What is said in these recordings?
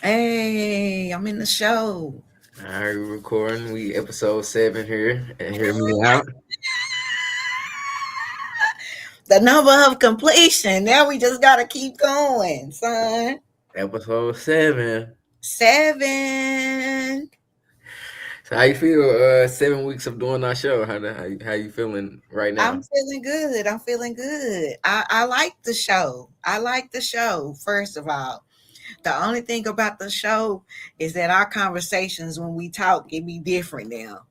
Hey, I'm in the show. All right, we're recording. We episode 7 here, and hear me out. The number of completion. Now we just gotta keep going, son. Episode 7. 7. So how you feel? 7 weeks of doing our show. How you feeling right I'm now? feeling good. I'm feeling good. I like the show. I like the show, first of all. The only thing about the show is that our conversations when we talk can be different now.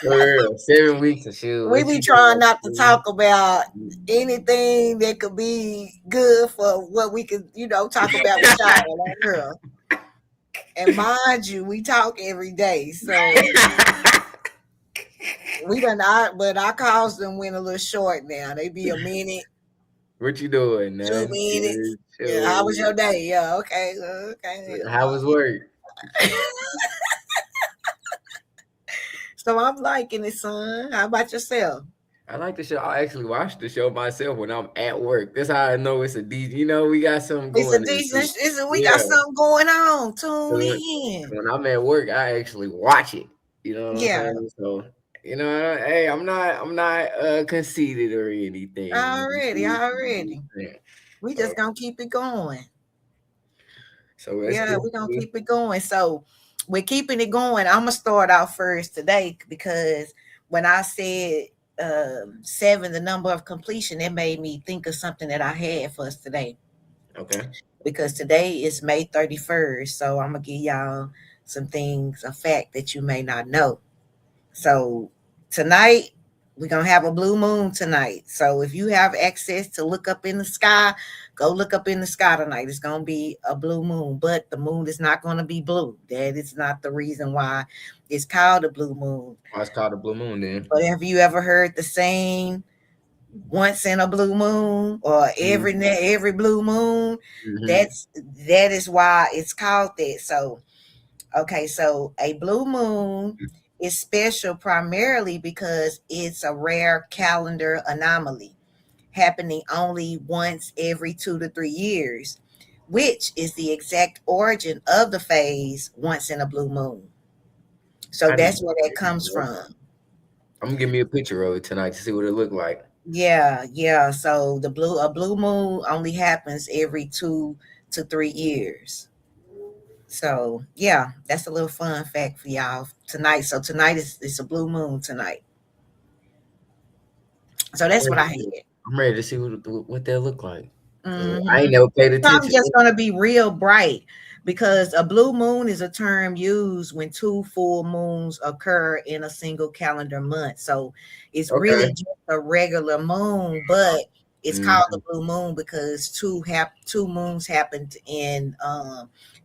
For real, 7 weeks of shoot. We What be you trying not to doing? talk about anything that could be good for what we could, talk about with y'all, like girl. And mind you, we talk every day, so we done. But our calls them went a little short now. They be a minute, What you doing? 2 minutes. Yeah, how was Shoot. your day? Yeah, okay, okay. How was work? So I'm liking it, son. How about yourself? I like the show. I actually watch the show myself when I'm at work. That's how I know it's a decent. We got something It's a going. decent. We got Yeah. something going on. So Tune when, in. when I'm at work, I actually watch it. You know what I'm Yeah, saying? So hey, I'm not conceited or anything. already. We So just gonna keep it going. so let's Yeah, get we're gonna to it. keep it going. So we're keeping it going. I'm gonna start out first today because when I said 7, the number of completion, it made me think of something that I had for us today. Okay. Because today is May 31st. So I'm gonna give y'all some things, a fact that you may not know. So tonight we're gonna have a blue moon tonight. So if you have access to look up in the sky, go look up in the sky tonight. It's gonna be a blue moon, but the moon is not gonna be blue. That is not the reason why it's called a blue moon. Oh, it's called a blue moon then. But have you ever heard the saying once in a blue moon or every blue moon? Mm-hmm. That's that is why it's called that. So okay, so a blue moon is special primarily because it's a rare calendar anomaly happening only once every 2 to 3 years, which is the exact origin of the phase once in a blue moon. So I didn't that's know where that comes that. from. I'm gonna give me a picture of it tonight to see what it looked like. Yeah, yeah. So a blue moon only happens every 2 to 3 years. So yeah, that's a little fun fact for y'all tonight. So tonight is it's a blue moon tonight. So I'm that's what ready I to had. see, I'm ready to see what that look like. 'Cause I Hmm. ain't never paid It's probably attention. just going to be real bright because a blue moon is a term used when two full moons occur in a single calendar month. So it's really Okay. just a regular moon, but it's called the Mm-hmm. blue moon because two moons happened in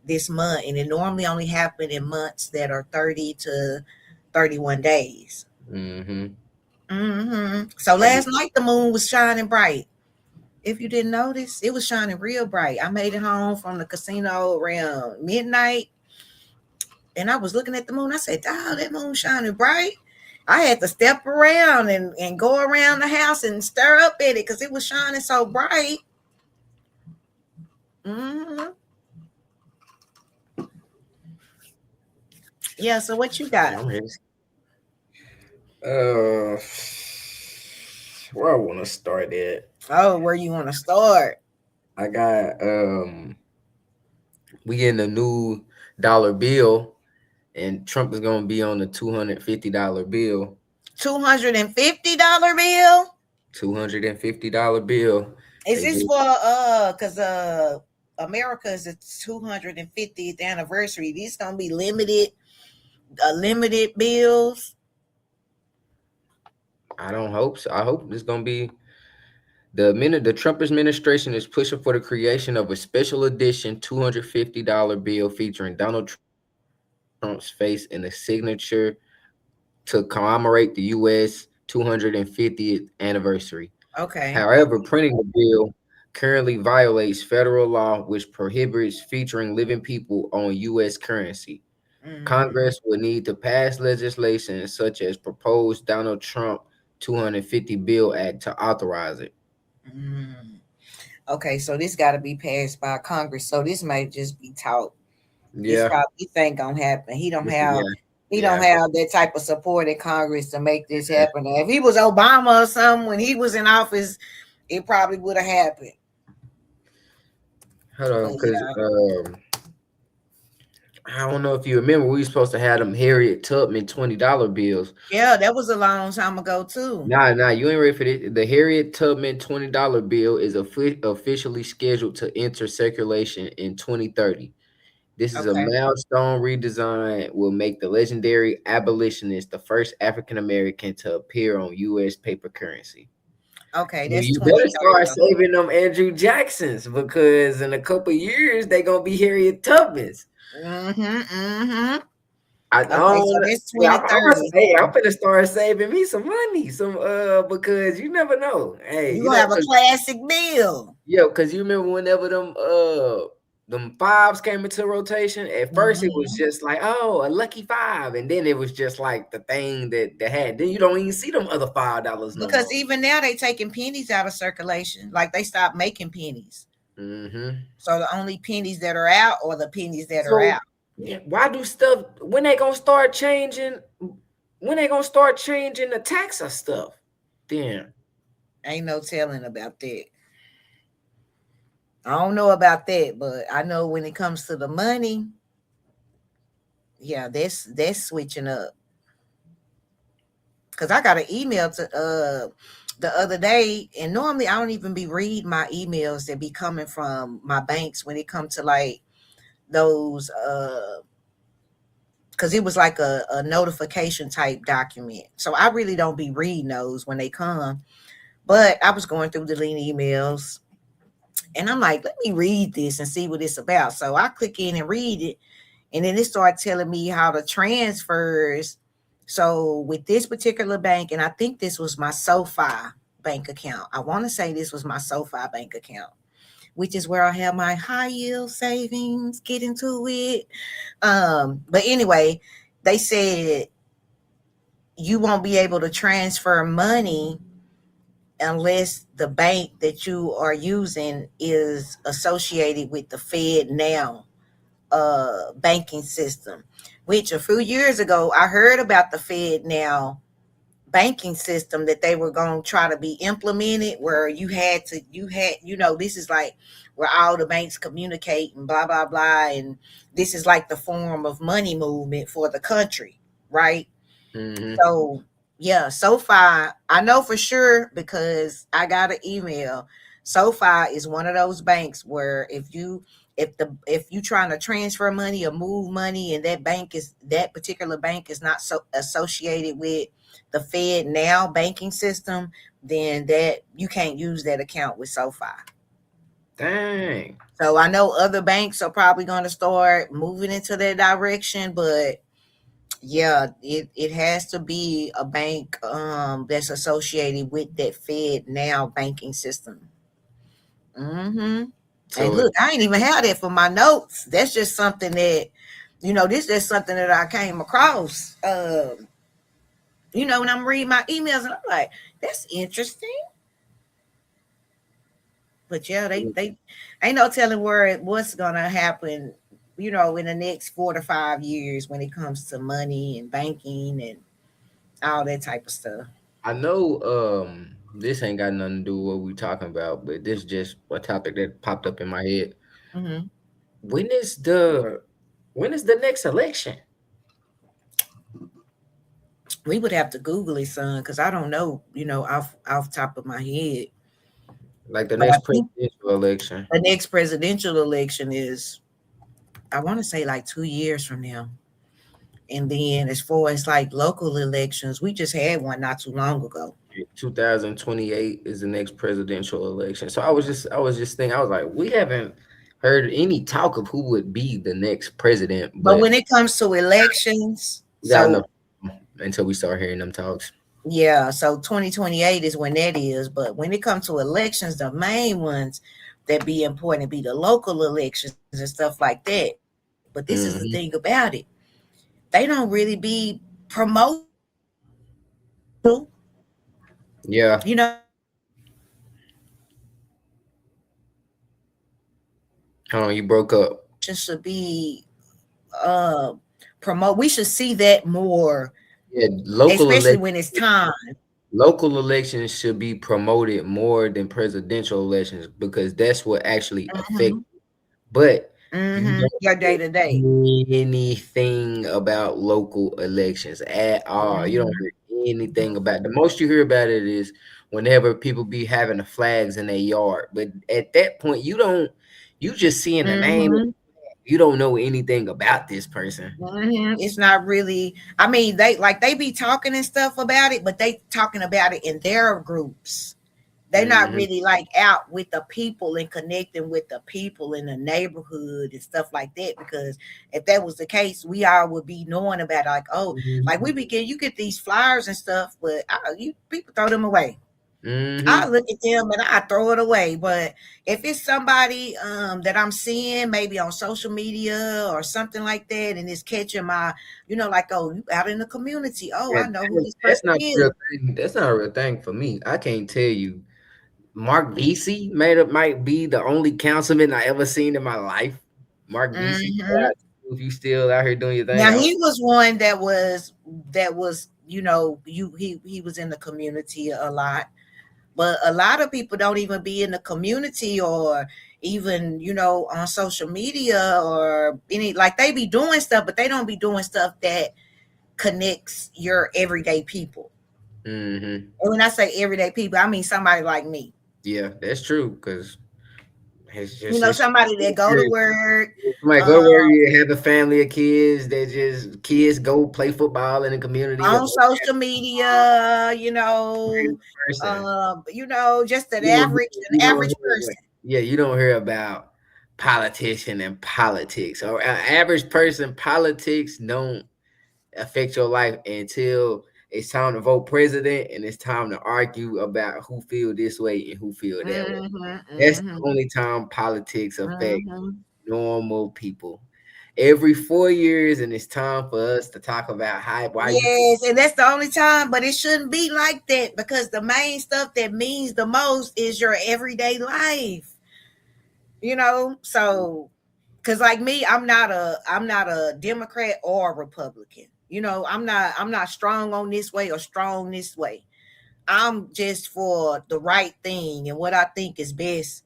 this month, and it normally only happen in months that are 30 to 31 days. Mm-hmm. So I get. last night the moon was shining bright. If you didn't notice, it was shining real bright. I made it home from the casino around midnight and I was looking at the moon. I said, "Dog, that moon shining bright." I had to step around and go around the house and stir up at it because it was shining so bright. Hmm. Yeah, so what you got? I'm ready. Uh, where I want to start at? Oh, where you want to start? I got we getting a new dollar bill, and Trump is gonna be on the $250 bill. $250 bill? $250 bill. Is They this just for because America's 250th anniversary? These gonna be limited bills. I don't hope so. I hope it's gonna be the Trump administration is pushing for the creation of a special edition $250 bill featuring Donald Trump's face and a signature to commemorate the U.S. 250th anniversary. Okay. However, printing the bill currently violates federal law, which prohibits featuring living people on U.S. currency. Mm, Congress would need to pass legislation such as proposed Donald Trump 250 Bill Act to authorize it. mm. Okay, so this got to be passed by Congress. So this might just be talk. This Yeah, probably this ain't gonna happen. yeah, He don't yeah. have that type of support in Congress to make this happen. Now, if he was Obama or something when he was in office, it probably would have happened. Hold on, But because yeah, I don't know if you remember, we were supposed to have them Harriet Tubman $20 bills. yeah, that was a long time ago too. Nah, you ain't ready for this. The Harriet Tubman $20 bill is officially scheduled to enter circulation in 2030. This is a Okay, milestone redesign will make the legendary abolitionist the first African American to appear on U.S. paper currency. okay, So that's you better 2030 start though. saving them Andrew Jacksons because in a couple years they gonna be Harriet Tubmans. Mm-hmm. Mm-hmm. I Okay, so don't. that's Yeah,2030. hey, I'm So gonna start saving me some money, some because you never know. Hey, you gonna have a classic bill. yeah, because you remember whenever them fives came into rotation, at first it was Mm-hmm. just like, oh, a lucky five, and then it was just like the thing that had. Then you don't even see them other $5 no Because more. even now they taking pennies out of circulation. Like they stopped making pennies. Hmm. So the only pennies that are out are the pennies that are So out. yeah, why do stuff when they gonna start changing? When they gonna start changing the tax of stuff? Then Ain't no telling about that. I don't know about that, but I know when it comes to the money, yeah, that's switching up. Cause I got an email to the other day, and normally I don't even be read my emails that be coming from my banks when it comes to like those because it was like a notification type document. So I really don't be reading those when they come. But I was going through deleting emails and I'm like, let me read this and see what it's about. So I click in and read it. And then it started telling me how the transfers. So with this particular bank, and I think this was my SoFi bank account. I want to say this was my SoFi bank account, which is where I have my high yield savings, get into it. But anyway, they said you won't be able to transfer money unless the bank that you are using is associated with the Fed now banking system. Which a few years ago I heard about the Fed now banking system that they were going to try to be implemented where this is like where all the banks communicate and blah blah blah, and this is like the form of money movement for the country, right? hmm. So yeah, SoFi, I know for sure because I got an email. SoFi is one of those banks where if you trying to transfer money or move money and that particular bank is not so associated with the Fed now banking system, then that you can't use that account with SoFi. Dang. So I know other banks are probably going to start moving into that direction, but yeah, it has to be a bank that's associated with that Fed now banking system. Mm-hmm. And So look, I ain't even had that for my notes. That's just something that, this is something that I came across. When I'm reading my emails and I'm like, that's interesting. But yeah, they ain't no telling what's gonna happen, in the next 4 to 5 years when it comes to money and banking and all that type of stuff. I know this ain't got nothing to do with what we talking about, but this is just a topic that popped up in my head. Mm-hmm. When is the when is the next election? We would have to Google it, son, because I don't know, off top of my head. Like the But I next think presidential election? the next presidential election is, I want to say, like 2 years from now. And then as far as like local elections, we just had one not too long ago. 2028 is the next presidential election. So I was just thinking, I was like, we haven't heard any talk of who would be the next president, But but when it comes to elections, we got enough so until we start hearing them talks. yeah, so 2028 is when that is. But when it comes to elections, the main ones that be important be the local elections and stuff like that. But this is the thing Hmm. about it. They don't really be promoting you. Yeah. You know, they don't really be promoting. They don't really be promoting. They don't really be promoting. They don't really be promoting. They don't really be promoting. They don't really be promoting. They don't really be promoting. They don't really be promoting. They don't really be promoting. They don't really be promoting. They don't really be promoting. They don't really be promoting. Hold on, you broke up. Should be uh promote. We should see that more, Yeah, especially when it's time. local elections should be promoted more than presidential elections because that's what actually affects. Hmm. But you Hmm. don't Your day to day. hear anything about local elections at all. You don't Hmm. hear anything about the most you hear about it is whenever people be having the flags in their yard. But at that point, you just seeing the name. Hmm. You don't know anything about this person. Hmm. It's not really. I mean, they be talking and stuff about it, but they talking about it in their groups. They're not Hmm. really like out with the people and connecting with the people in the neighborhood and stuff like that. Because if that was the case, we all would be knowing about it, like, oh, like we begin, you get these flyers and stuff, but you people throw them away. I Hmm. look at them and I throw it away. But if it's somebody that I'm seeing maybe on social media or something like that, and it's catching my, like, oh, you out in the community. Oh, Yeah, I know who this that's person not a real is. thing. That's not a real thing for me. I can't tell you. Mark Vesey might be the only councilman I ever seen in my life. Mark Vesey, Hmm. if you still out here doing your thing, Now I don't. he was one that was he was in the community a lot, but a lot of people don't even be in the community or even on social media or any, like, they be doing stuff, but they don't be doing stuff that connects your everyday people. Hmm. And when I say everyday people, I mean somebody like me. Yeah, that's true. Because it's Somebody that go to work. somebody go to um, work, you have a family of kids that just kids go play football in the community or on go social media, random person. just an You don't average hear, an you don't average hear person. yeah, you don't hear about politician and politics or average person. Politics don't affect your life until it's time to vote president and it's time to argue about who feel this way and who feel that way. Mhm, That's mhm, the only time politics affect mhm. normal people. Every 4 years, and it's time for us to talk about how why you. Yes, and that's the only time, but it shouldn't be like that because the main stuff that means the most is your everyday life. So because like me, I'm not a Democrat or a Republican. I'm not strong on this way or strong this way. I'm just for the right thing and what I think is best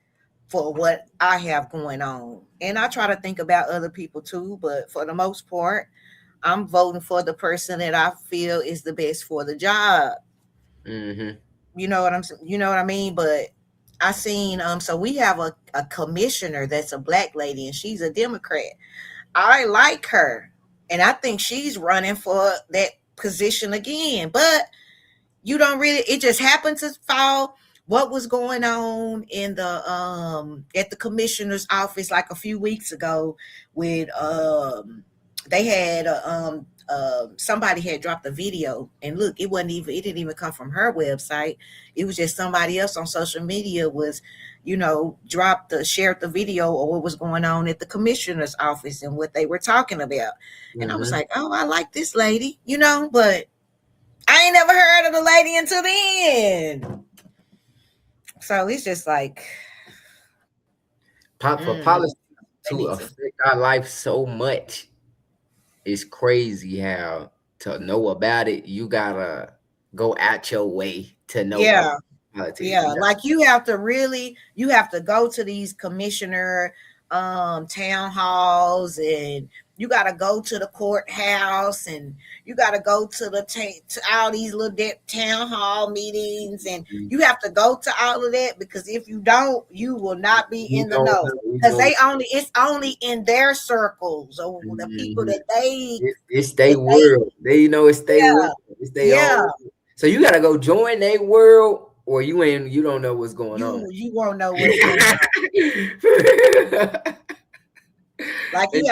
for what I have going on. And I try to think about other people too, but for the most part, I'm voting for the person that I feel is the best for the job. Hmm. You know what I mean? But I seen so we have a commissioner that's a black lady and she's a Democrat. I like her. And I think she's running for that position again. But you don't really, it just happened to fall what was going on in the at the commissioner's office like a few weeks ago with they had somebody had dropped a video, and look, it didn't even come from her website. It was just somebody else on social media was dropped the shared the video of what was going on at the commissioner's office and what they were talking about. And I was Hmm. like, oh, I like this lady, but I ain't never heard of the lady until then. So it's just like, For mm, policy they to need to. affect our life so much, it's crazy how to know about it. You gotta go out your way to know about Yeah, politics. yeah. Like you have to go to these commissioner town halls, and you got to go to the courthouse, and you got to go to to all these little town hall meetings, and you have to go to all of that because if you don't, you will not be You in the don't know. know. You Because don't. it's only in their circles or the people Mhm. that they It's they that they world. They it's they yeah, world. It's their yeah. own. So you gotta go join their world, or you ain't. You don't know what's going on. You won't know what's going on. Like and,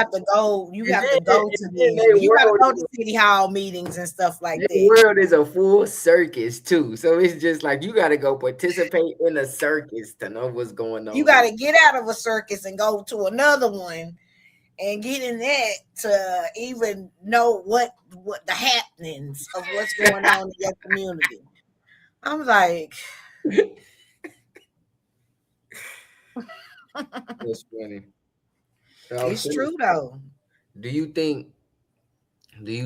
you and have to then go and to then these. their You got to world go is to city hall meetings and stuff like their that. world is a full circus too. So it's just like you gotta go participate in a circus to know what's going You on. got to get out of a circus and go to another one and get in that to even know what the happenings of what's going on in your community. I'm like, That's funny. I was It's saying, true though. do you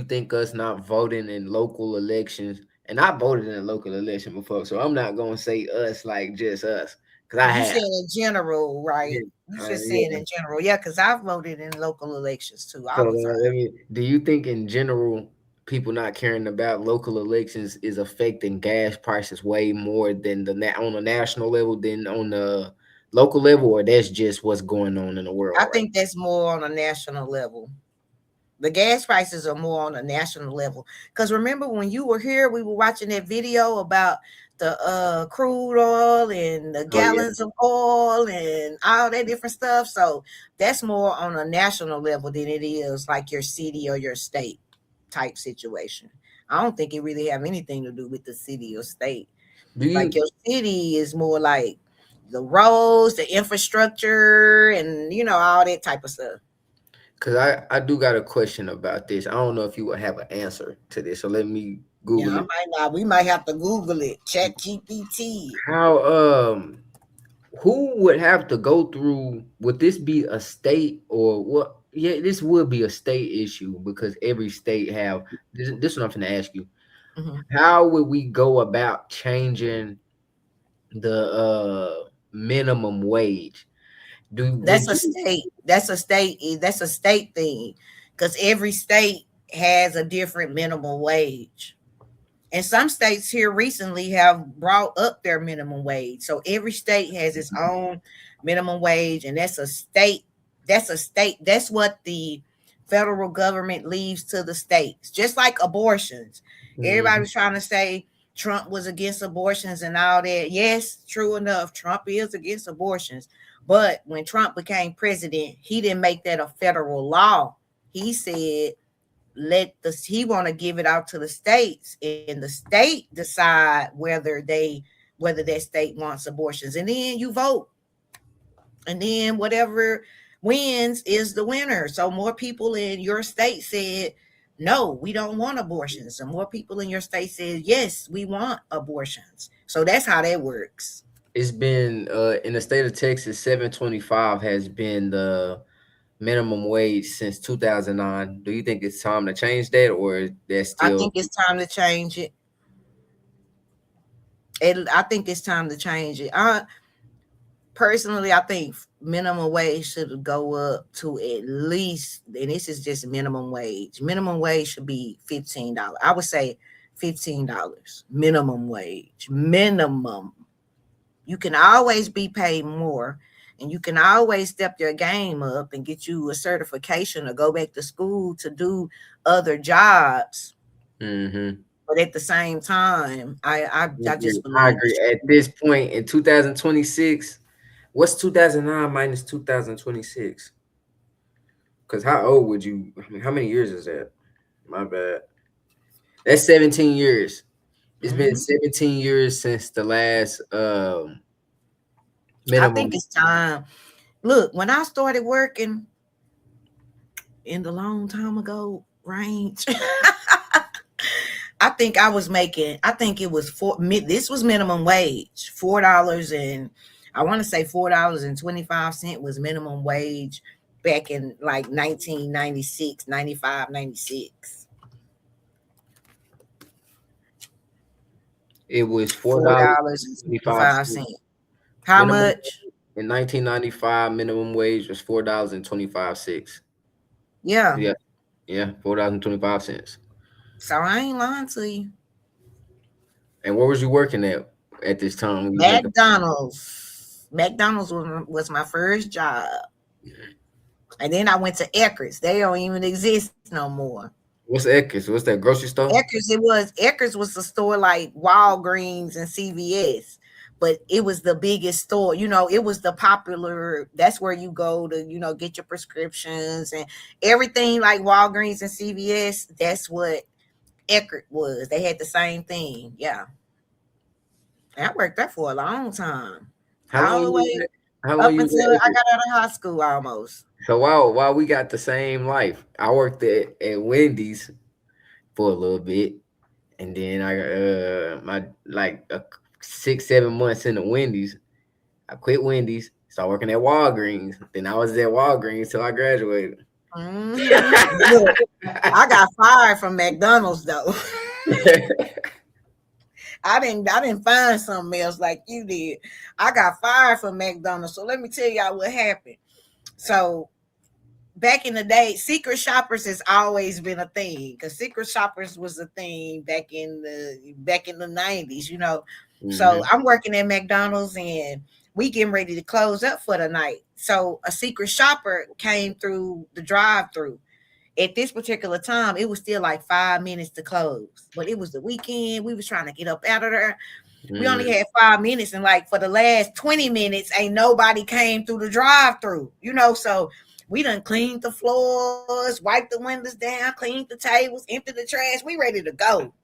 think us not voting in local elections, and I voted in a local election before, so I'm not gonna say us like just us, because I You have. said in general, right? Yeah, You just saying yeah. in general. Yeah, because I've voted in local elections too So all the time. I mean, do you think in general people not caring about local elections is affecting gas prices way more than on the national level than on the local level, or that's just what's going on in the world I right think that's more on a national level. The gas prices are more on a national level. Because remember when you were here, we were watching that video about the crude oil and the now? Oh yeah, gallons of oil and all that different stuff. So that's more on a national level than it is like your city or your state type situation. I don't think it really have anything to do with the city or state. do Like you? your city is more like the roads, the infrastructure, and all that type of stuff. Because I do got a question about this. I don't know if you would have an answer to this, so let me Yeah, Google I it. might not. We might have to Google it. Chat GPT. How who would have to go through, would this be a state or what? Yeah, this would be a state issue because every state have this is what I'm going to ask you. Mhm. How would we go about changing the minimum wage? Do That's would a you? state. That's a state. That's a state thing, because every state has a different minimum wage. And some states here recently have brought up their minimum wage. So every state has its own minimum wage, and that's a state. That's a state. That's what the federal government leaves to the states. Just like abortions. Everybody Mhm. was trying to say Trump was against abortions and all that. Yes, true enough, Trump is against abortions. But when Trump became president, he didn't make that a federal law. He said let the he want to give it out to the states, and the state decide whether that state wants abortions, and then you vote, and then whatever wins is the winner. So more people in your state said no, we don't want abortions, and more people in your state said yes, we want abortions. So that's how that works. It's been in the state of Texas, 7.25 has been the minimum wage since 2009. Do you think it's time to change that, or that's I still? think it's time to change it. I think it's time to change it. Personally, I think minimum wage should go up to at least, and this is just minimum wage. Minimum wage should be $15. I would say $15 minimum wage. Minimum. You can always be paid more, and you can always step your game up and get you a certification or go back to school to do other jobs. Mm-hmm. But at the same time, I just I believe it agree. should At be this point in 2026, what's 2009 minus 2026? Because how old would you? I mean, how many years is that? My bad. That's 17 years. It's been Mhm. 17 years since the last I think minimum. it's time. Look, when I started working in the long time ago range, I think I was making. I think it was this was minimum wage, $4, and I want to say $4.25 was minimum wage back in like 1996, 95, 96. It was four $4 dollars and and twenty 25 five cents. cents. How Minimum much? in 1995, minimum wage was $4.25. Yeah. Yeah, yeah, $4.25. So I ain't lying to you. And where was you working at this time when you was making? McDonald's. McDonald's was my first job. And then I went to Eckers. They don't even exist no more. What's Eckers? What's that grocery store? Eckers was a store like Walgreens and CVS, but it was the biggest store. It was the popular. That's where you go to get your prescriptions and everything like Walgreens and CVS. That's what Eckerd was. They had the same thing. Yeah, and I worked there for a long time, How long all the you was way at? How long up you was until at I Eckerd? got out of high school almost. So while we got the same life, I worked at Wendy's for a little bit, and then I my like 6 7 months into Wendy's, I quit Wendy's, started working at Walgreens. Then I was at Walgreens till I graduated. Look, I got fired from McDonald's though. I didn't find something else like you did. I got fired from McDonald's. So let me tell y'all what happened. So back in the day, secret shoppers has always been a thing because secret shoppers was a thing back in the 90s, you know. So Hmm. I'm working at McDonald's and we getting ready to close up for the night. So a secret shopper came through the drive-through. At this particular time, it was still like 5 minutes to close, but it was the weekend. We was trying to get up out of there. We only Hmm. had 5 minutes, and like for the last 20 minutes, ain't nobody came through the drive-through, you know. So we done cleaned the floors, wiped the windows down, cleaned the tables, emptied the trash. We ready to go.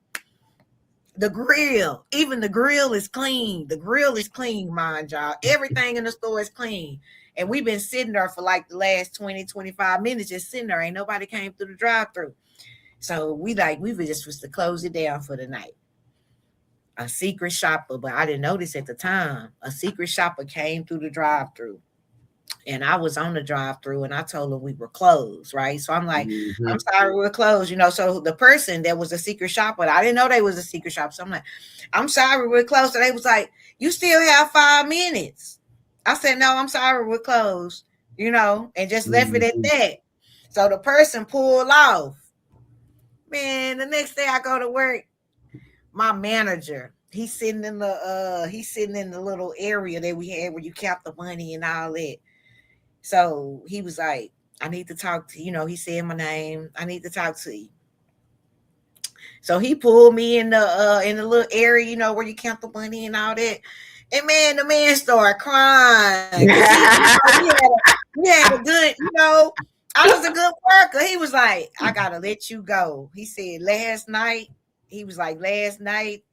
The grill, even the grill is clean. The grill is clean, mind y'all. Everything in the store is clean. And we've been sitting there for like the last 20, 25 minutes, just sitting there. Ain't nobody came through the drive-through. So we were just supposed to close it down for the night. A secret shopper, but I didn't notice at the time. A secret shopper came through the drive-through, and I was on the drive-through, and I told them we were closed, right? So I'm like, Hmm. I'm sorry, we're closed, you know. So the person that was a secret shopper, I didn't know they was a secret shopper. So I'm like, I'm sorry, we're closed. So they was like, you still have 5 minutes. I said, no, I'm sorry, we're closed, you know, and just left it at Hmm. that. So the person pulled off. Man, the next day I go to work, my manager, he's sitting in the little area that we had where you count the money and all that. So he was like, I need to talk to you. Know, he said my name. I need to talk to you. So he pulled me in the little area, you know, where you count the money and all that. And man, the man started crying because we had a good, you know, I was a good worker. He was like, I gotta let you go. He said last night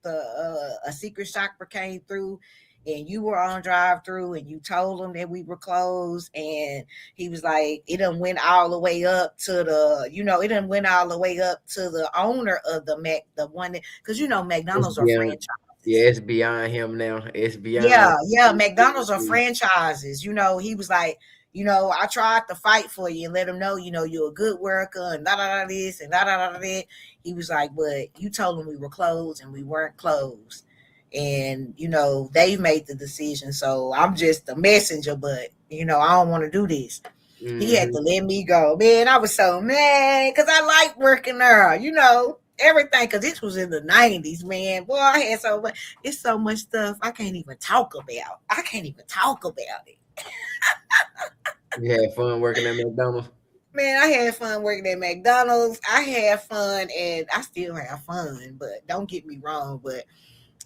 the a secret shopper came through and you were on drive through and you told him that we were closed, and he was like, it done went all the way up to it done went all the way up to the owner of the one that, because It's McDonald's are beyond. Yeah, franchises. it's beyond him now. It's beyond. Yeah, yeah, McDonald's are franchises. He was like, I tried to fight for you and let him know, you're a good worker and da da da this and da da da that. He was like, but you told him we were closed and we weren't closed. And, they've made the decision. So I'm just a messenger, but, I don't want to do this. He had to Hmm. let me go. Man, I was so mad because I like working there, everything. Because this was in the 90s, man. Boy, I had so much. It's so much stuff I can't even talk about. I can't even talk about it. You had fun working at McDonald's. Man, I had fun working at McDonald's. I had fun and I still have fun, but don't get me wrong. But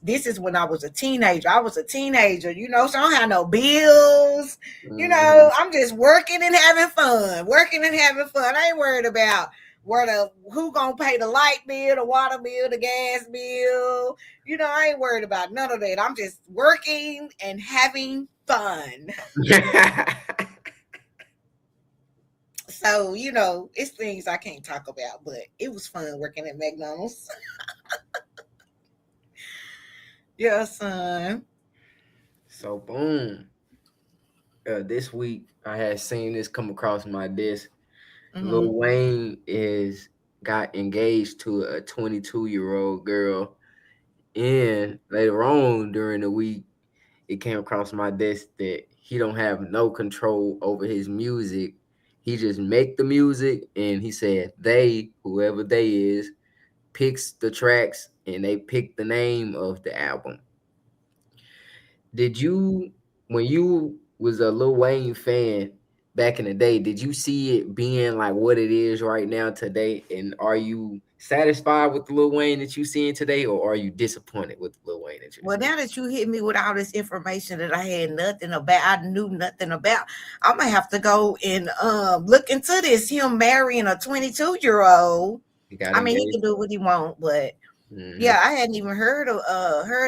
this is when I was a teenager. I was a teenager, so I don't have no bills. Hmm. I'm just working and having fun. Working and having fun. I ain't worried about who gonna pay the light bill, the water bill, the gas bill. I ain't worried about none of that. I'm just working and having fun. So, it's things I can't talk about, but it was fun working at McDonald's. Yeah, son. So boom. This week I had seen this come across my desk. Mm-hmm. Lil Wayne is got engaged to a 22-year-old girl, and later on during the week, it came across my desk that he don't have no control over his music. He just make the music, and he said whoever they is, picks the tracks, and they pick the name of the album. Did you, when you was a Lil Wayne fan back in the day, did you see it being like what it is right now today? And are you satisfied with the Lil Wayne that you seeing today, or are you disappointed with the Lil Wayne that you're Well, seeing? now that you hit me with all this information that I had nothing about, I knew nothing about, I'm gonna have to go and look into this. Him marrying a 22-year-old. He got I mean, he engaged. can do what he want, but Hmm. yeah, I hadn't even heard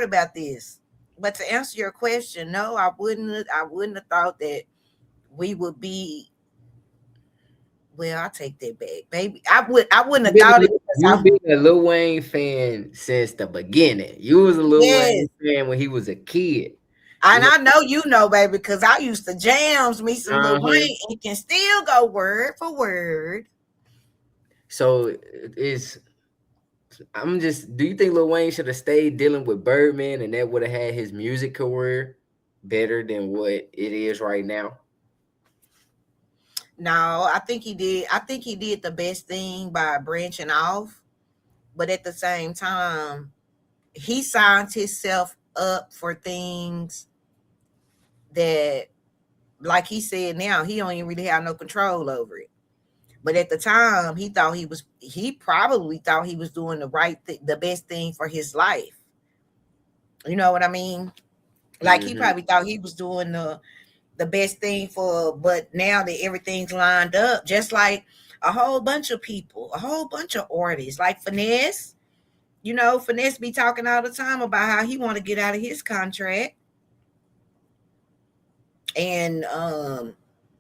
about this. But to answer your question, no, I wouldn't have thought that we would be. Well, I take that back, baby. I wouldn't have thought it because You been a Lil Wayne fan since the beginning. You was a Lil yes, Wayne fan when he was a kid. You And know, I know you know, baby, because I used to jams me some Lil uh-huh. Wayne. It can still go word for word. So it's I'm just. Do you think Lil Wayne should have stayed dealing with Birdman, and that would have had his music career better than what it is right now? No, I think he did. I think he did the best thing by branching off, but at the same time, he signed himself up for things that, like he said, now he don't even really have no control over it. But at the time, he probably thought he was doing the best thing for his life. You know what I mean? Like he Mm-hmm. probably thought he was doing the best thing for, but now that everything's lined up, just like a whole bunch of people, a whole bunch of artists, like Finesse. Finesse be talking all the time about how he want to get out of his contract, and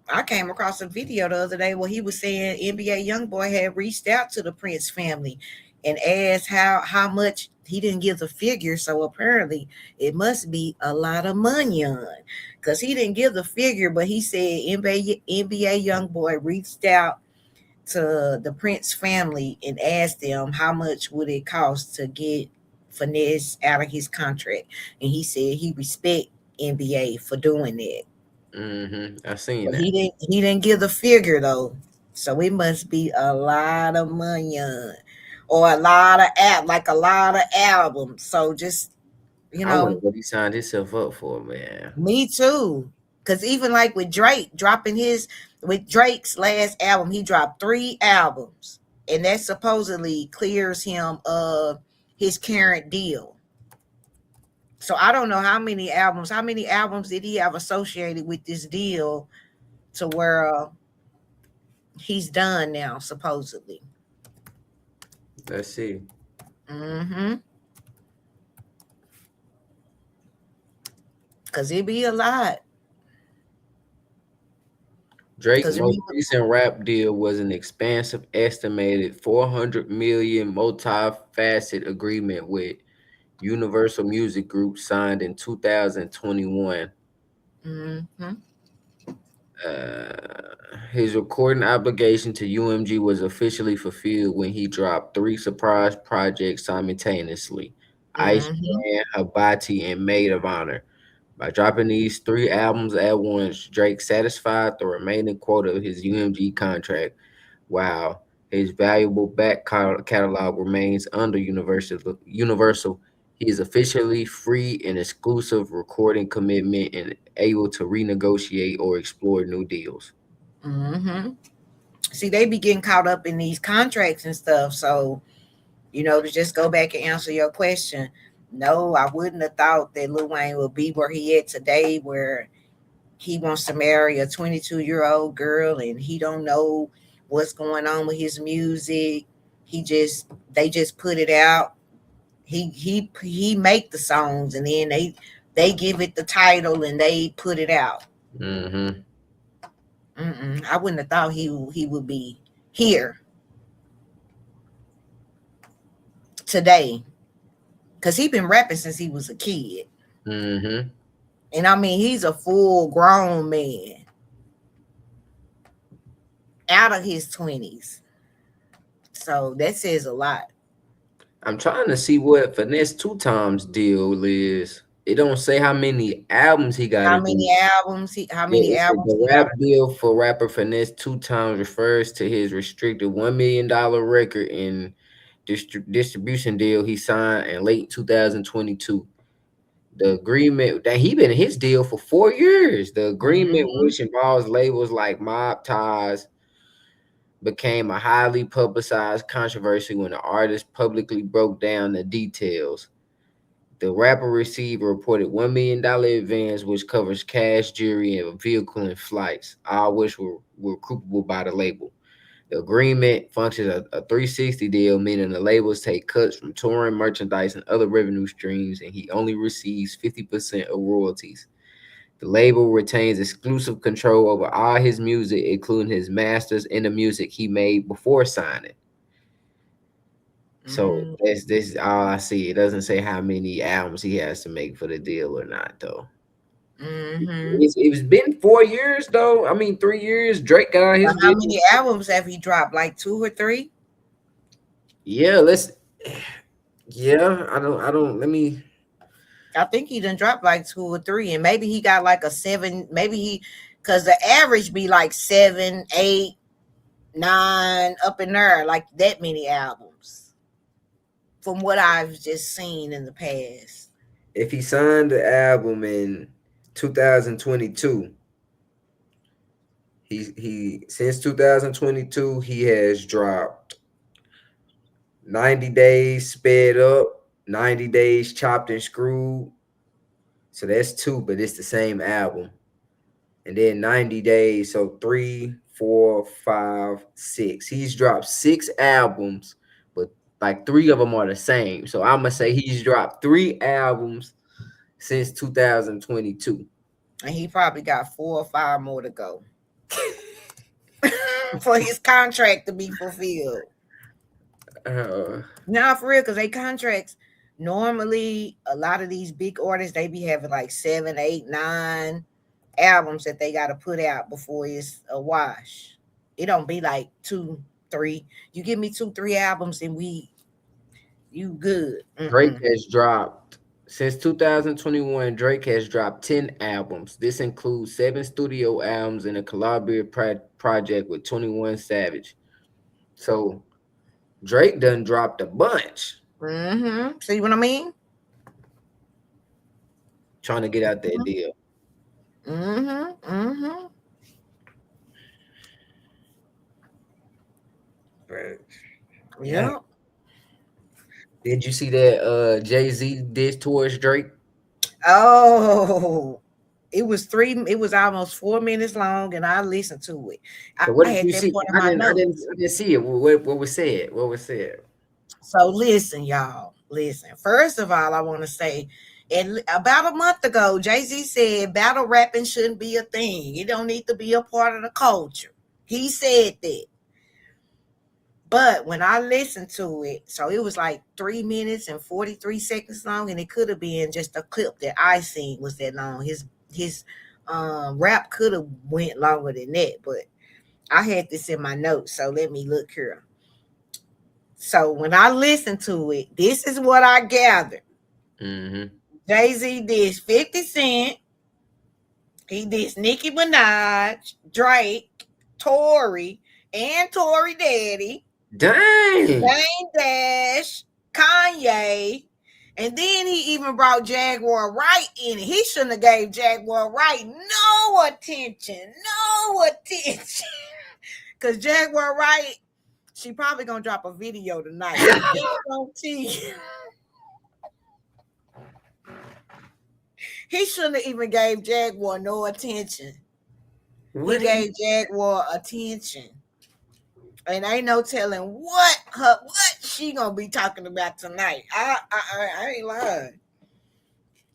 I came across a video the other day where he was saying NBA YoungBoy had reached out to the Prince family and asked how much. He didn't give the figure, so apparently it must be a lot of money on, because he didn't give the figure, but he said NBA YoungBoy reached out to the Prince family and asked them how much would it cost to get Finesse out of his contract, and he said he respect NBA for doing that. Mm-hmm. I seen But that. he didn't give the figure though. So it must be a lot of money or a lot of like a lot of albums. So just you I wonder know, what he signed himself up for, man. me too. Cause even like with Drake's last album, he dropped 3 albums. And that supposedly clears him of his current deal. So I don't know how many albums did he have associated with this deal to where he's done now, supposedly. Let's see. Mm-hmm. Cause it be a lot. Drake Cause most remember, recent rap deal was an expansive estimated 400 million multi-facet agreement with Universal Music Group signed in 2021. mm-hmm, His recording obligation to UMG was officially fulfilled when he dropped 3 surprise projects simultaneously: mm-hmm, Iceman, Habati, and Maid of Honor. By dropping these 3 albums at once, Drake satisfied the remaining quota of his UMG contract, while his valuable back catalog remains under Universal. He is officially free and exclusive recording commitment and able to renegotiate or explore new deals. mm-hmm. See, they be getting caught up in these contracts and stuff. So, to just go back and answer your question, no, I wouldn't have thought that Lil Wayne would be where he at today, where he wants to marry a 22-year-old girl and he don't know what's going on with his music. They just put it out. He make the songs and then they give it the title and they put it out. Hmm. I wouldn't have thought he would be here today, because he been rapping since he was a kid, Hmm. and I mean he's a full grown man out of his 20s, so that says a lot. I'm trying to see what Finesse Two Times deal is. It don't say how many albums he got How to do. many albums he how Yeah, many it said albums the he got rap to deal for rapper Finesse Two Times refers to his restricted $1 million record and distribution deal he signed in late 2022. The agreement that he been in his deal for 4 years. The do. agreement, which involves labels like Mob Ties, became a highly publicized controversy when the artist publicly broke down the details. The rapper received a reported $1 million advance, which covers cash, jewelry, and vehicle and flights, all which were recoupable by the label. The agreement functions a 360 deal, meaning the labels take cuts from touring, merchandise, and other revenue streams, and he only receives 50% of royalties. The label retains exclusive control over all his music, including his masters and the music he made before signing. So Mm-hmm. this is all I see. It doesn't say how many albums he has to make for the deal or not, though. Mm-hmm. It was been 4 years though. I mean, 3 years. Drake got out But his how video. many albums have he dropped? Like two or three? Yeah, let's. Yeah, I don't. Let me. I think he done dropped like two or three, and maybe he got like a seven. Maybe he, because the average be like 7, 8, 9, up in there, like that many albums. From what I've just seen in the past. If he signed the album in 2022, he since 2022 he has dropped 90 days sped up, 90 days chopped and screwed. So that's two, but it's the same album. And then 90 days, so 3, 4, 5, 6. He's dropped 6 albums, but like three of them are the same. So I'm gonna say he's dropped 3 albums since 2022. And he probably got 4 or 5 more to go for his contract to be fulfilled. Uh, Nah, for real, because they contracts normally a lot of these big artists they be having like 7, 8, 9 albums that they got to put out before it's a wash. It don't be like 2, 3. You give me 2, 3 albums and you good. Drake Mm-mm. has dropped since 2021. Drake has dropped 10 albums. This includes 7 studio albums and a project with 21 Savage. So Drake done dropped a bunch, Mm-hmm. See what I mean? trying to get out that deal. Mm-hmm. Mm-hmm. But yeah, Yeah. did you see that Jay-Z did towards Drake? Oh, it was almost 4 minutes long, and I listened to it. I So what had did you that see? part in I my didn't. I didn't. notes. I didn't see it. What was said? What was said? So listen, y'all. Listen. First of all, I want to say, about a month ago, Jay Z said battle rapping shouldn't be a thing. It don't need to be a part of the culture. He said that. But when I listened to it, so it was like 3 minutes and 43 seconds long, and it could have been just a clip that I seen was that long. His rap could have went longer than that, but I had this in my notes, so let me look here. So when I listened to it, this is what I gathered. Mm-hmm. Jay Z did 50 Cent, he did Nicki Minaj, Drake, Tory, and Tory Daddy, Dang. Dame Dash, Kanye, and then he even brought Jaguar Wright in it. He shouldn't have gave Jaguar Wright no attention, no attention, because Jaguar Wright, she probably gonna drop a video tonight. I guarantee you. He shouldn't have even gave Jaguar no attention. He What? gave Jaguar attention. And ain't no telling what she gonna be talking about tonight. I ain't lying.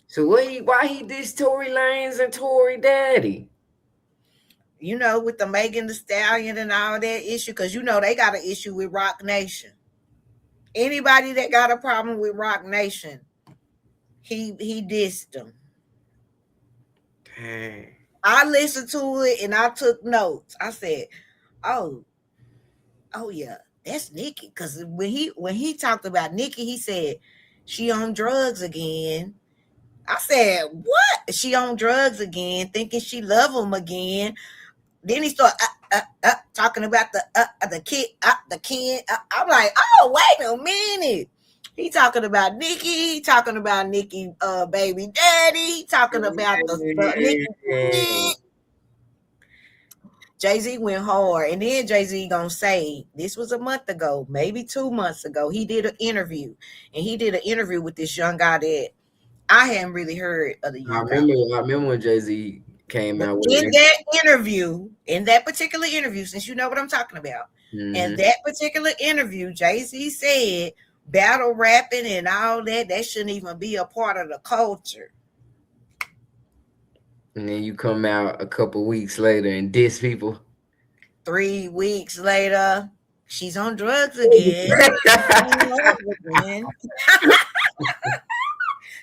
So why he dissed Tory Lanez and Tory Daddy? You know, with the Megan the Stallion and all that issue, because you know they got an issue with Rock Nation. Anybody that got a problem with Rock Nation, he dissed them. Dang. I listened to it and I took notes. I said, "Oh, oh yeah, that's Nikki." Because when he talked about Nikki, he said she on drugs again. I said, "What? She on drugs again? Thinking she love him again?" Then he started talking about the kid. I'm like, "Oh, wait a minute." He talking about Nikki. He talking about Nikki, baby daddy. He talking about the Nikki Dang. kid. Jay Z went hard, and then Jay Z gonna say this was a month ago, maybe 2 months ago. He did an interview, and he did an interview with this young guy that I hadn't really heard of the I young guy. remember. I remember when Jay-Z came But out with in it. that interview, in that particular interview, since you know what I'm talking about, in Mm-hmm. that particular interview, Jay Z said battle rapping and all that shouldn't even be a part of the culture. And then you come out a couple weeks later and diss people. 3 weeks later, she's on drugs again.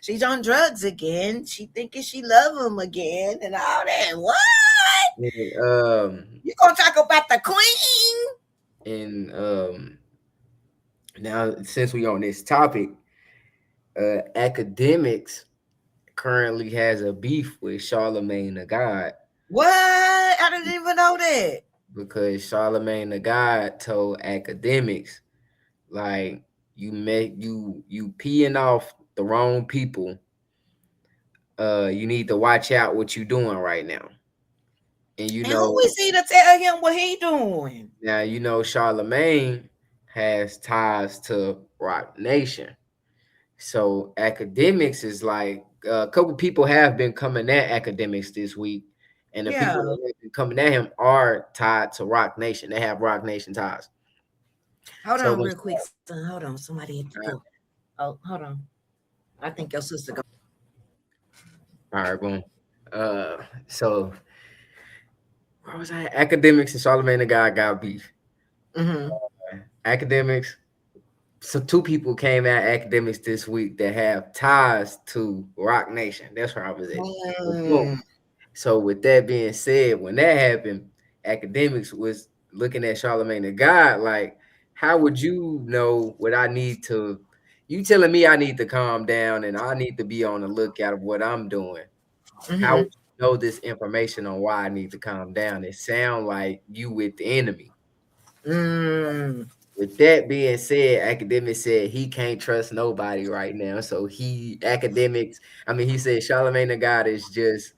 She's She's on drugs again. She thinking she love him again and all that. What? And, You gonna talk about the queen? and now since we on this topic, academics currently has a beef with Charlemagne the God What? I didn't even know that. because Charlemagne the God told academics like you peeing off the wrong people. You need to watch out what you doing right now. And And who is he to tell him what he doing? Charlemagne has ties to Rock Nation. So academics is like a couple people have been coming at academics this week, and the people Yeah. that have been coming at him are tied to Rock Nation. They have Rock Nation ties. Hold So on, when real quick, son. Hold on. Somebody at the door. Oh, hold on. I think your sister go. all right, boom. So where was I? Academics and Charlemagne the God got beef. Mm-hmm. Academics. So two people came at academics this week that have ties to Rock Nation. That's where I was at. So boom. Mm, So with that being said, when that happened, academics was looking at Charlemagne the God like, how would you know what I need to? You telling me I need to calm down and I need to be on the lookout of what I'm doing. How mm-hmm. would you know this information on why I need to calm down? It sound like you with the enemy. Mm. With that being said, academics said he can't trust nobody right now. So he said Charlemagne the God is just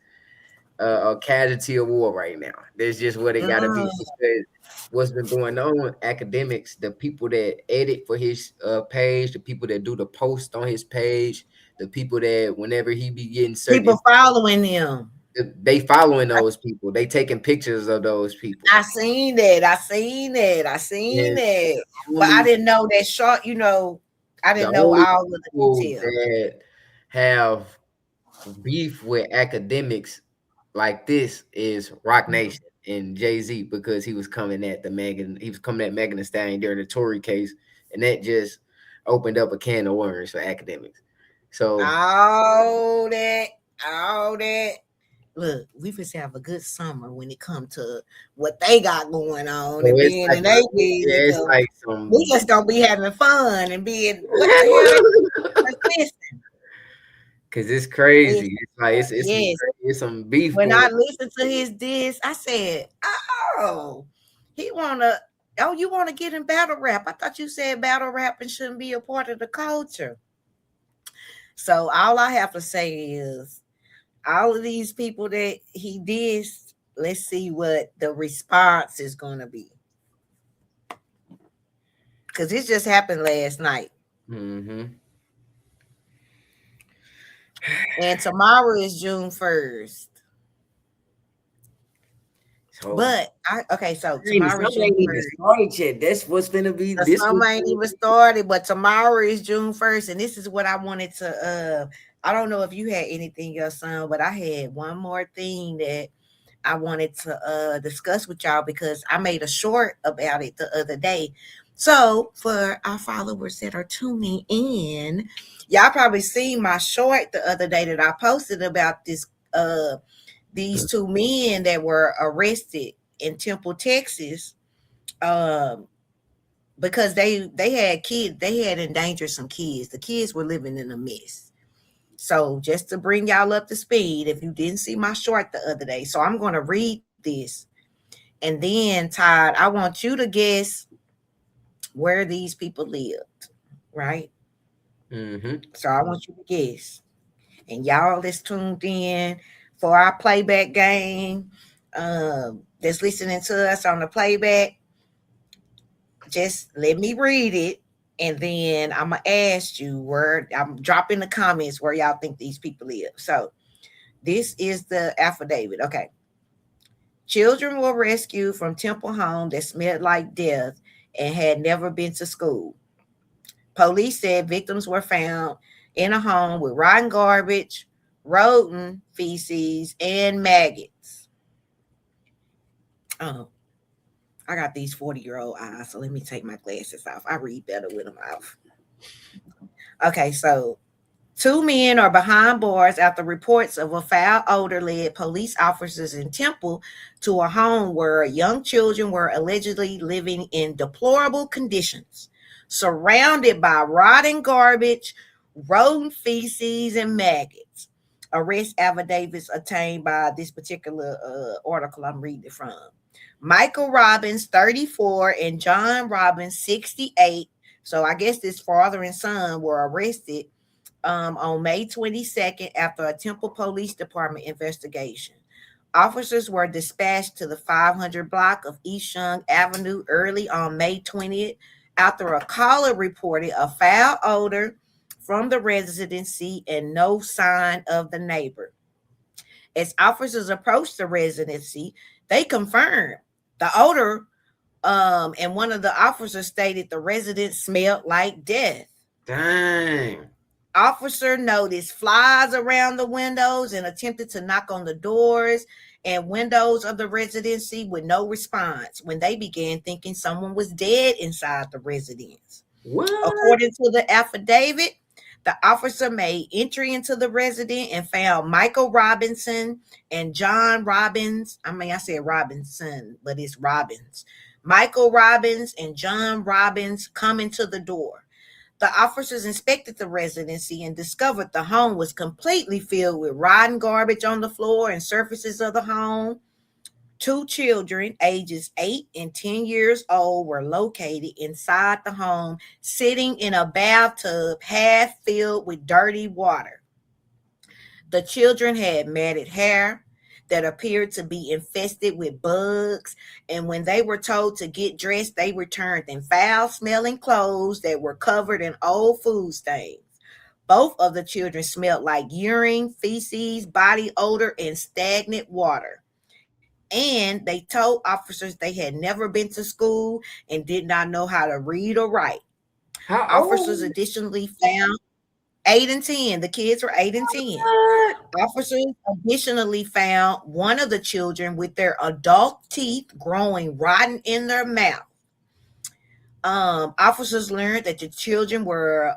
a casualty of war right now. That's just what it got to be Mm. because what's been going on with academics, the people that edit for his page, the people that do the post on his page, the people that whenever he be getting certain, People following him. they following those people, they taking pictures of those people, I seen that. I seen that. I seen and that. But I only didn't know that short. I the didn't know only all of the people details. that have beef with academics like this is Rock Mhm. Nation and Jay-Z because he was coming at Megan Thee Stallion during the Tory case, and that just opened up a can of worms for academics. So, All that. All that. Look, we just have a good summer when it comes to what they got going on so and it's being like in their business. it's 'Cause like we some just gonna be having fun and being what the hell? Like, listen, because it's crazy. listen. It's like Yes, it's some beef when going. I listened to his diss, I said, "Oh, he wanna. Oh, you want to get in battle rap? I thought you said battle rapping shouldn't be a part of the culture." So all I have to say is, all of these people that he dissed, let's see what the response is going to be, because this just happened last night, Hmm. and tomorrow is June 1st. So But I okay, so ain't the tomorrow is summer June ain't even first. started yet. That's what's gonna be The this summer week. ain't even started, but tomorrow is June 1st, and this is what I wanted to. I don't know if you had anything else, son, but I had one more thing that I wanted to discuss with y'all because I made a short about it the other day. So for our followers that are tuning in, y'all probably seen my short the other day that I posted about these two men that were arrested in Temple, Texas. Um, because they had kids, they had endangered some kids. The kids were living in a mess. So just to bring y'all up to speed, if you didn't see my short the other day, so I'm going to read this, and then Todd, I want you to guess where these people lived, right? Hmm. So I want you to guess, and y'all that's tuned in for our playback game, that's listening to us on the playback, just let me read it, and then I'm gonna ask you where I'm dropping the comments where y'all think these people live. So this is the affidavit. Okay. Children were rescued from Temple home that smelled like death and had never been to school. Police said victims were found in a home with rotten garbage, rodent feces, and maggots. Oh, I got these 40-year-old eyes, so let me take my glasses off. I read better with them off. Okay, so Two men are behind bars after reports of a foul odor led police officers in Temple to a home where young children were allegedly living in deplorable conditions, surrounded by rotting garbage, rodent feces, and maggots. Arrest affidavits obtained by this particular article I'm reading from. Michael Robbins, 34, and John Robbins, 68. So I guess this father and son were arrested on May 22nd after a Temple Police Department investigation. Officers were dispatched to the 500 block of East Young Avenue early on May 20th after a caller reported a foul odor from the residency and no sign of the neighbor. As officers approached the residency, they confirmed the odor, and one of the officers stated the residence smelled like death. Dang. Officer noticed flies around the windows and attempted to knock on the doors and windows of the residency with no response when they began thinking someone was dead inside the residence. What? According to the affidavit, the officer made entry into the residence and found Michael Robinson and John Robbins. I mean, I said Robinson, but it's Robbins. Michael Robbins and John Robbins coming to the door. The officers inspected the residency and discovered the home was completely filled with rotten garbage on the floor and surfaces of the home. Two children, ages 8 and 10 years old, were located inside the home, sitting in a bathtub half filled with dirty water. The children had matted hair that appeared to be infested with bugs, and when they were told to get dressed, they returned in foul smelling clothes that were covered in old food stains. Both of the children smelled like urine, feces, body odor, and stagnant water. And they told officers they had never been to school and did not know how to read or write. How Officers old? additionally found 8 and 10. The kids were 8 and 10. What? Officers additionally found one of the children with their adult teeth growing rotten in their mouth. Officers learned that the children were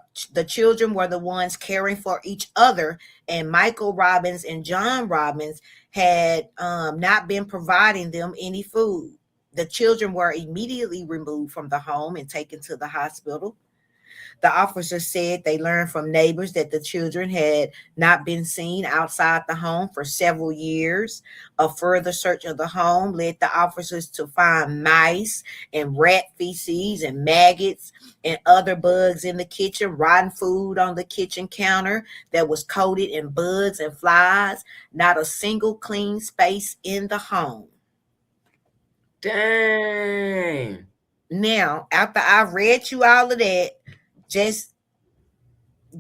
the ones caring for each other, and Michael Robbins and John Robbins had not been providing them any food. The children were immediately removed from the home and taken to the hospital. The officers said they learned from neighbors that the children had not been seen outside the home for several years. A further search of the home led the officers to find mice and rat feces and maggots and other bugs in the kitchen, rotten food on the kitchen counter that was coated in bugs and flies, not a single clean space in the home. Dang. Now, after I read you all of that, just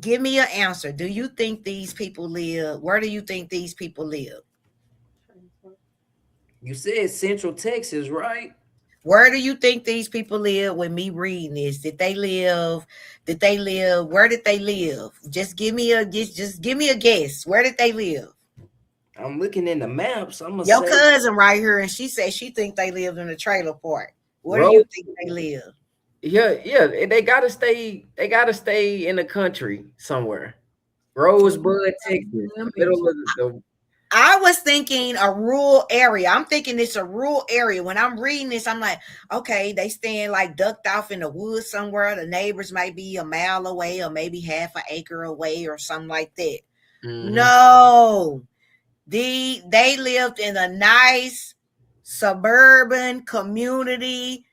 give me an answer. Do you think these people live? Where do you think these people live? You said Central Texas, right? Where do you think these people live with me reading this? Did they live? Did they live? Where did they live? Just give me a guess. Where did they live? I'm looking in the maps. I'm gonna Your say cousin right here, and she said she think they lived in a trailer park. Where do you Rose. think they live? Yeah, yeah. They gotta stay. They gotta stay in the country somewhere. Rosebud, Texas, the middle of the. I was thinking a rural area. I'm thinking it's a rural area. When I'm reading this, I'm like, okay, they stand like ducked off in the woods somewhere. The neighbors might be a mile away or maybe half an acre away or something like that. Mm-hmm. No, they lived in a nice suburban community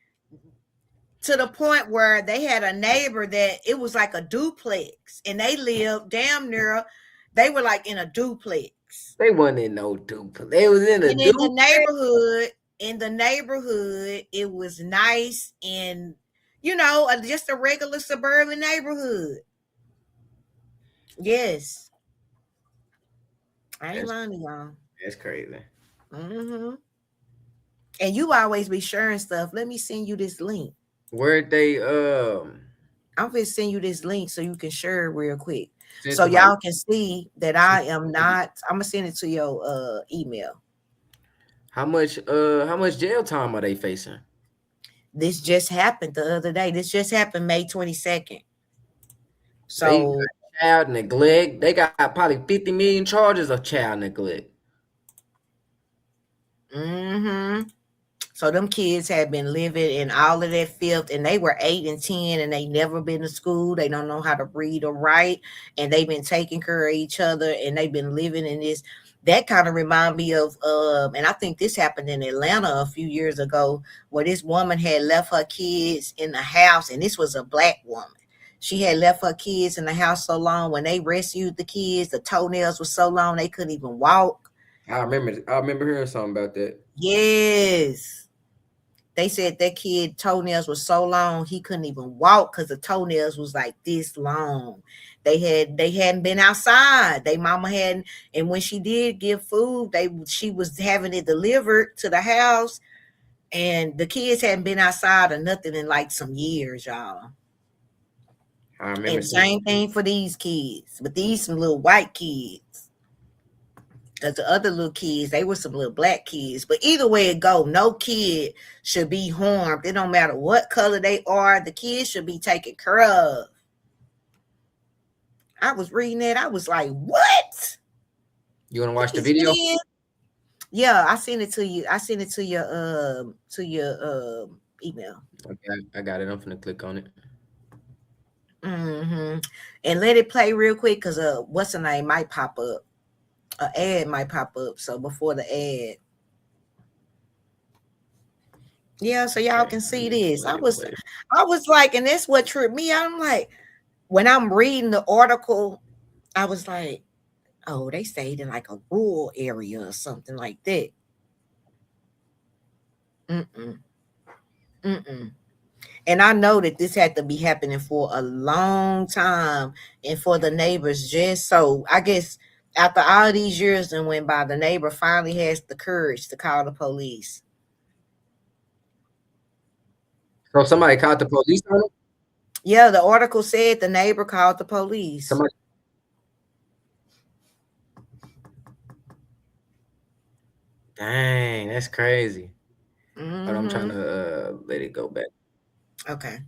to the point where they had a neighbor that it was like a duplex, and they lived damn near. They were like in a duplex. They wasn't in no duplex. They was in a And in the duplex. neighborhood, it was nice and just a regular suburban neighborhood. Yes, I ain't That's lying to y'all. that's crazy. Hmm. And you always be sharing stuff. Let me send you this link. Where they I'm gonna send you this link so you can share it real quick, sent so to my y'all can see that I am not. I'm gonna send it to your email. how much jail time are they facing? This just happened the other day. This just happened May 22nd. They got So Child neglect. They got probably 50 million charges of child neglect. Mm-hmm. So them kids had been living in all of that filth, and they were 8 and 10, and they never been to school. They don't know how to read or write, and they've been taking care of each other, and they've been living in this. That kind of remind me of, and I think this happened in Atlanta a few years ago, where this woman had left her kids in the house, and this was a black woman. She had left her kids in the house so long. When they rescued the kids, the toenails were so long they couldn't even walk. I remember hearing something about that. Yes. They said that kid toenails were so long he couldn't even walk because the toenails was like this long. They hadn't been outside. They mama hadn't, and when she did give food, she was having it delivered to the house, and the kids hadn't been outside or nothing in like some years, y'all. I remember And seeing. same thing for these kids, but these some little white kids. Because the other little kids, they were some little black kids. But either way it go, no kid should be harmed. It don't matter what color they are. The kids should be taken care of. I was reading that. I was like, what? You want to watch the These video? kids? Yeah, I sent it to you. I sent it to your email. Okay, I got it. I'm finna click on it. Mm-hmm. And let it play real quick because what's the name might pop up. An ad might pop up. So before the ad. Yeah, so y'all Okay, can let see me this. let I it was play. I was like, and that's what tripped me out. I'm like, when I'm reading the article, I was like, oh, they stayed in like a rural area or something like that. Mm-mm, mm-mm. And I know that this had to be happening for a long time and for the neighbors just so I guess after all these years and went by, the neighbor finally has the courage to call the police. So somebody called the police on him. Yeah, the article said the neighbor called the police. Somebody. Dang, that's crazy. But I'm trying Mm-hmm. to let it go back. Okay.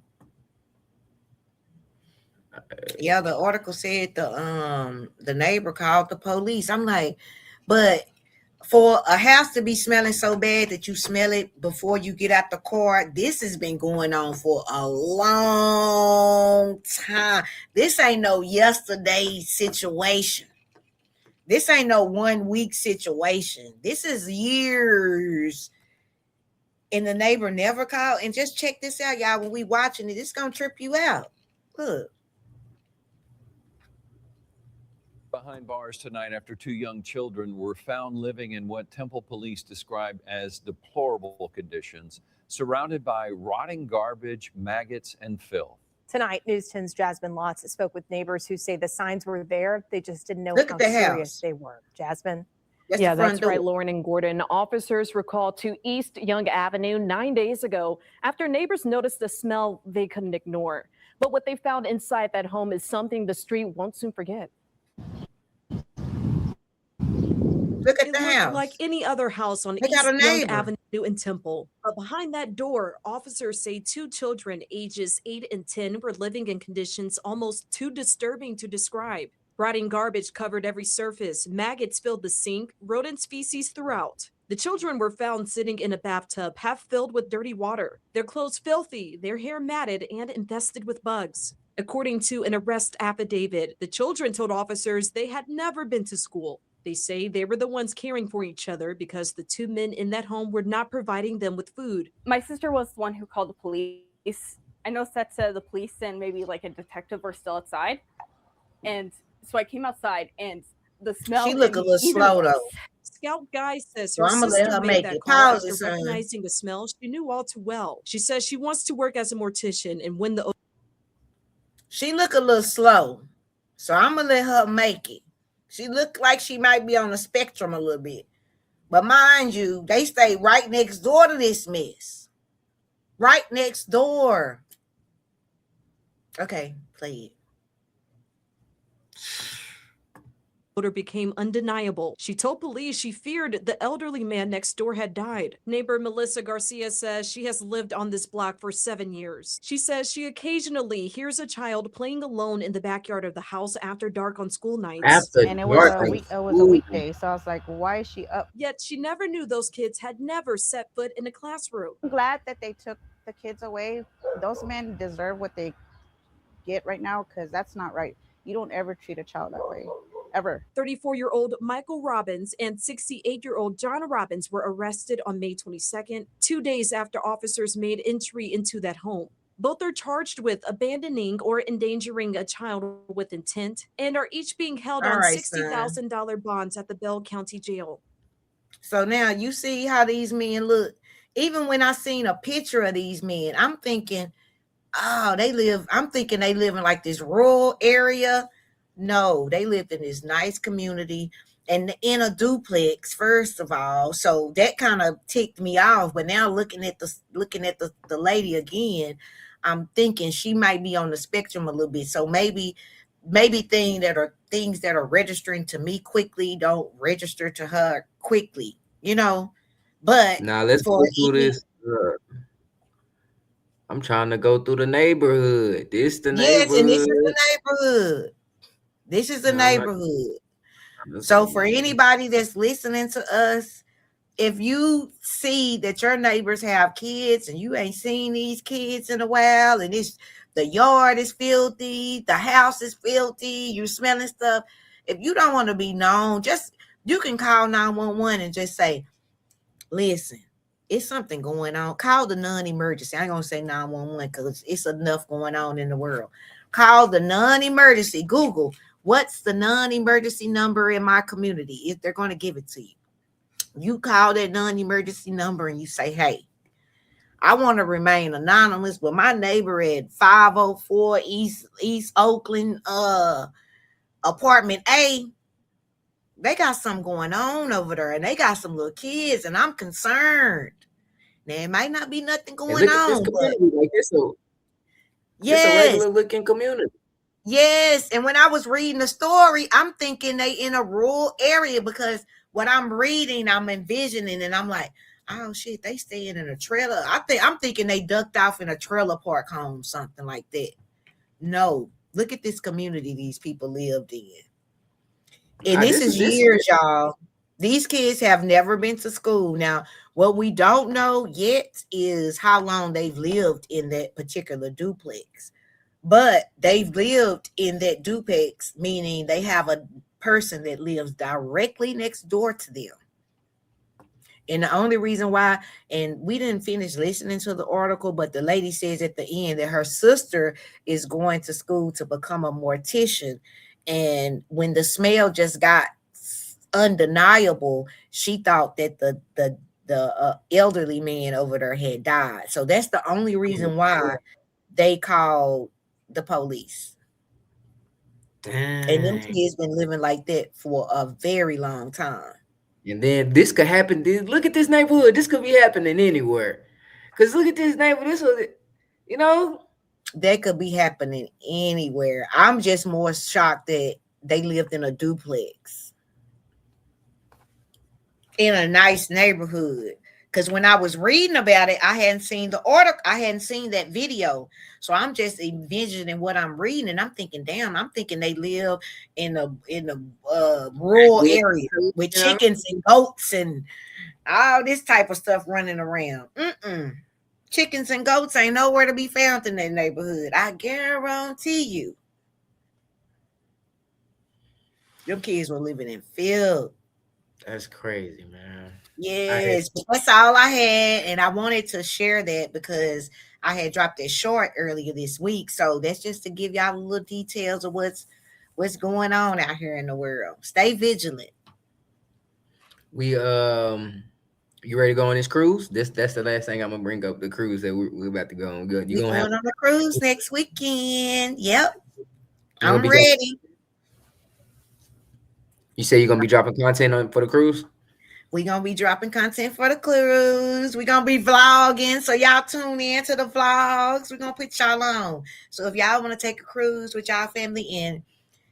Yeah, the article said the neighbor called the police. I'm like, but for a house to be smelling so bad that you smell it before you get out the car, this has been going on for a long time. This ain't no yesterday situation. This ain't no 1 week situation. This is years. And the neighbor never called. And just check this out, y'all. When we watching it, it's gonna trip you out. Look. Behind bars tonight after two young children were found living in what Temple police described as deplorable conditions, surrounded by rotting garbage, maggots, and filth. Tonight, News 10's Jasmine Lotz spoke with neighbors who say the signs were there. They just didn't know Look how at the serious house. they were. Jasmine? That's Yeah, the front that's right, door. Lauren and Gordon. Officers were called to East Young Avenue 9 days ago after neighbors noticed a smell they couldn't ignore. But what they found inside that home is something the street won't soon forget. Look at It the looked like house. any other house on They got a East Young neighbor. Avenue in Temple. But behind that door, officers say two children ages 8 and 10 were living in conditions almost too disturbing to describe. Rotting garbage covered every surface, maggots filled the sink, rodent species throughout. The children were found sitting in a bathtub half filled with dirty water, their clothes filthy, their hair matted and infested with bugs. According to an arrest affidavit, the children told officers they had never been to school. They say they were the ones caring for each other because the two men in that home were not providing them with food. My sister was the one who called the police. I know Seth said the police and maybe like a detective were still outside. And so I came outside and the smell She look hit a me little even slow worse. though. Scout Guy says So her I'm gonna let sister her made make that it. call Pause after it, son. recognizing the smell she knew all too well. She says she wants to work as a mortician, and when the She look a little slow. So I'm gonna let her make it. She look like she might be on the spectrum a little bit. But mind you, they stay right next door to this mess. Right next door. Okay, play it. odor became undeniable. She told police she feared the elderly man next door had died. Neighbor Melissa Garcia says she has lived on this block for 7 years. She says she occasionally hears a child playing alone in the backyard of the house after dark on school nights. After And it was dark a on week. It was a school. weekday, so I was like, "Why is she up?" Yet she never knew those kids had never set foot in a classroom. I'm glad that they took the kids away. Those men deserve what they get right now because that's not right. You don't ever treat a child that way, ever. 34-year-old Michael Robbins and 68-year-old John Robbins were arrested on May 22nd, 2 days after officers made entry into that home. Both are charged with abandoning or endangering a child with intent and are each being held All on right, son. $60,000 bonds at the Bell County Jail. So now you see how these men look. Even when I seen a picture of these men, I'm thinking, oh, I'm thinking they live in like this rural area. No, they lived in this nice community and in a duplex, first of all. So that kind of ticked me off. But now looking at the lady again, I'm thinking she might be on the spectrum a little bit. So maybe things that are registering to me quickly don't register to her quickly, But Now let's for go through this. I'm trying to go through the neighborhood. This the yes, and this neighborhood. is the neighborhood. This is the No, I'm not. neighborhood. I'm So saying, for anybody that's listening to us, if you see that your neighbors have kids and you ain't seen these kids in a while, and the yard is filthy, the house is filthy, you smelling stuff. If you don't want to be known, you can call 911 and just say, listen, it's something going on. Call the non-emergency. I ain't gonna say 911 because it's enough going on in the world. Call the non-emergency. Google what's the non-emergency number in my community. If they're going to give it to you, you call that non-emergency number and you say, hey, I want to remain anonymous, but my neighbor at 504 East Oakland apartment A, they got something going on over there and they got some little kids and I'm concerned. Now it might not be nothing going look at this on, but community. Like it's a yes, regular looking community. yes. And when I was reading the story, I'm thinking they in a rural area because what I'm reading, I'm envisioning, and I'm like, oh shit, they staying in a trailer. I'm thinking they ducked off in a trailer park home, something like that. No, look at this community these people lived in. And this is years, y'all. These kids have never been to school. Now, what we don't know yet is how long they've lived in that particular duplex. But they've lived in that duplex, meaning they have a person that lives directly next door to them. And the only reason why, and we didn't finish listening to the article, but the lady says at the end that her sister is going to school to become a mortician. And when the smell just got undeniable, she thought that the elderly man over there had died. So that's the only reason why they called the police. Dang. And them kids been living like that for a very long time. And then this could happen. Look at this neighborhood. This could be happening anywhere. Cause look at this neighborhood. This was, That could be happening anywhere. I'm just more shocked that they lived in a duplex in a nice neighborhood. Because when I was reading about it, I hadn't seen the article. I hadn't seen that video. So I'm just envisioning what I'm reading. And I'm thinking, damn, I'm thinking they live in a rural area with chickens and goats and all this type of stuff running around. Chickens and goats ain't nowhere to be found in that neighborhood. I guarantee you. Your kids were living in field. That's crazy, man. Yes, but that's all I had, and I wanted to share that because I had dropped it short earlier this week. So that's just to give y'all a little details of what's going on out here in the world. Stay vigilant. We you ready to go on this cruise? That's the last thing I'm gonna bring up. The cruise that we're about to go on. Good. We're going on a cruise next weekend. Yep, I'm ready. You say you're gonna be dropping content for the cruise? We're going to be dropping content for the cruise. We're going to be vlogging. So y'all tune in to the vlogs. We're going to put y'all on. So if y'all want to take a cruise with y'all family and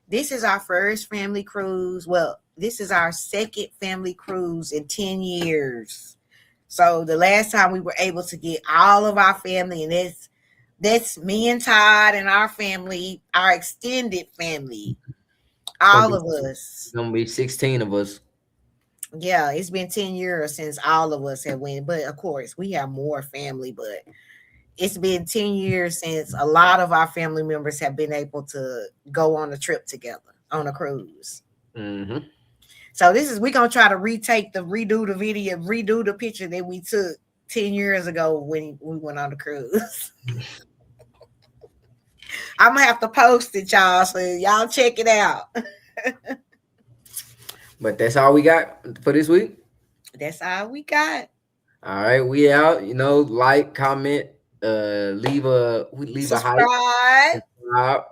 This is our first family cruise. Well, this is our second family cruise in 10 years. So the last time we were able to get all of our family, and that's me and Todd and our family, our extended family, all of us. Gonna be 16 of us. Yeah, it's been 10 years since all of us have went. But of course, we have more family, but it's been 10 years since a lot of our family members have been able to go on a trip together on a cruise. Mm-hmm. So we're gonna try to redo the video, redo the picture that we took 10 years ago when we went on the cruise. I'm gonna have to post it, y'all, so y'all check it out. But that's all we got for this week. That's all we got. All right, we out. Like, comment, leave a hype, Subscribe. subscribe,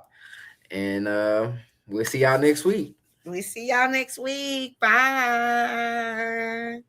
and we'll see y'all next week. We see y'all next week. Bye.